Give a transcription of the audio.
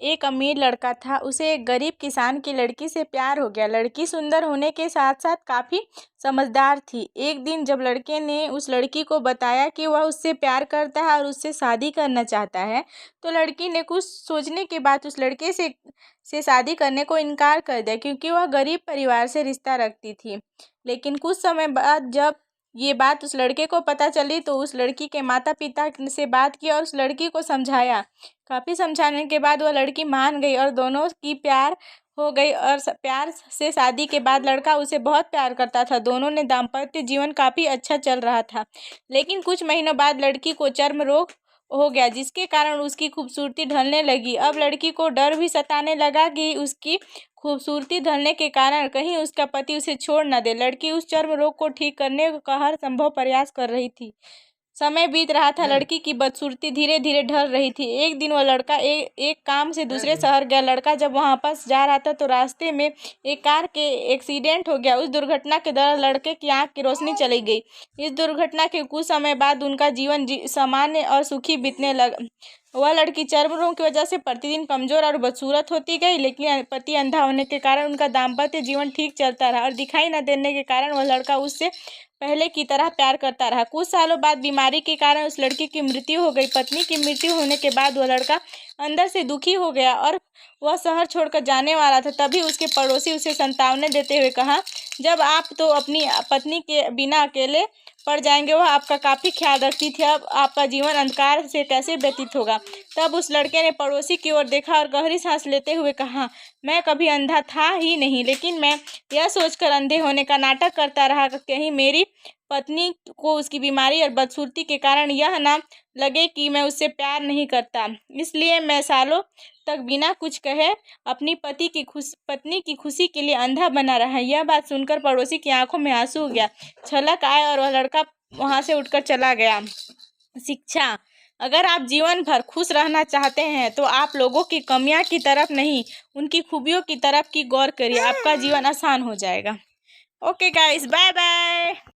एक अमीर लड़का था, उसे एक गरीब किसान की लड़की से प्यार हो गया। लड़की सुंदर होने के साथ साथ काफ़ी समझदार थी। एक दिन जब लड़के ने उस लड़की को बताया कि वह उससे प्यार करता है और उससे शादी करना चाहता है, तो लड़की ने कुछ सोचने के बाद उस लड़के से शादी करने को इनकार कर दिया, क्योंकि वह गरीब परिवार से रिश्ता रखती थी। लेकिन कुछ समय बाद जब ये बात उस लड़के को पता चली, तो उस लड़की के माता पिता से बात की और उस लड़की को समझाया। काफ़ी समझाने के बाद वह लड़की मान गई और दोनों की प्यार हो गई। और प्यार से शादी के बाद लड़का उसे बहुत प्यार करता था। दोनों ने दाम्पत्य जीवन काफ़ी अच्छा चल रहा था। लेकिन कुछ महीनों बाद लड़की को चर्म रोग हो गया, जिसके कारण उसकी खूबसूरती ढलने लगी। अब लड़की को डर भी सताने लगा कि उसकी खूबसूरती ढलने के कारण कहीं उसका पति उसे छोड़ न दे। लड़की उस चर्म रोग को ठीक करने का हर संभव प्रयास कर रही थी। समय बीत रहा था, लड़की की बदसूरती धीरे धीरे ढल रही थी। एक दिन वह लड़का एक काम से दूसरे शहर गया। लड़का जब वहाँ वापस जा रहा था, तो रास्ते में एक कार के एक्सीडेंट हो गया। उस दुर्घटना के दौरान लड़के की आंख की रोशनी चली गई। इस दुर्घटना के कुछ समय बाद उनका जीवन सामान्य और सुखी बीतने लगा। वह लड़की चर्म रोग की वजह से प्रतिदिन कमजोर और बदसूरत होती गई, लेकिन पति अंधा होने के कारण उनका दाम्पत्य जीवन ठीक चलता रहा और दिखाई न देने के कारण वह लड़का उससे पहले की तरह प्यार करता रहा। कुछ सालों बाद बीमारी के कारण उस लड़की की मृत्यु हो गई। पत्नी की मृत्यु होने के बाद वह लड़का अंदर से दुखी हो गया और वह शहर छोड़कर जाने वाला था। तभी उसके पड़ोसी उसे संतावने देते हुए कहा, जब आप तो अपनी पत्नी के बिना अकेले पड़ जाएंगे। वह आपका काफ़ी ख्याल रखती थी, अब आपका जीवन अंधकार से कैसे व्यतीत होगा। तब उस लड़के ने पड़ोसी की ओर देखा और गहरी सांस लेते हुए कहा, मैं कभी अंधा था ही नहीं, लेकिन मैं यह सोचकर अंधे होने का नाटक करता रहा कि कहीं मेरी पत्नी को उसकी बीमारी और बदसूरती के कारण यह ना लगे कि मैं उससे प्यार नहीं करता। इसलिए मैं सालों तक बिना कुछ कहे अपनी पत्नी की खुशी के लिए अंधा बना रहा। यह बात सुनकर पड़ोसी की आंखों में आंसू हो गया, छलक आए और वह लड़का वहाँ से उठकर चला गया। शिक्षा: अगर आप जीवन भर खुश रहना चाहते हैं तो आप लोगों की कमियां की तरफ नहीं, उनकी खूबियों की तरफ की गौर करिए। आपका जीवन आसान हो जाएगा। Okay guys, bye bye.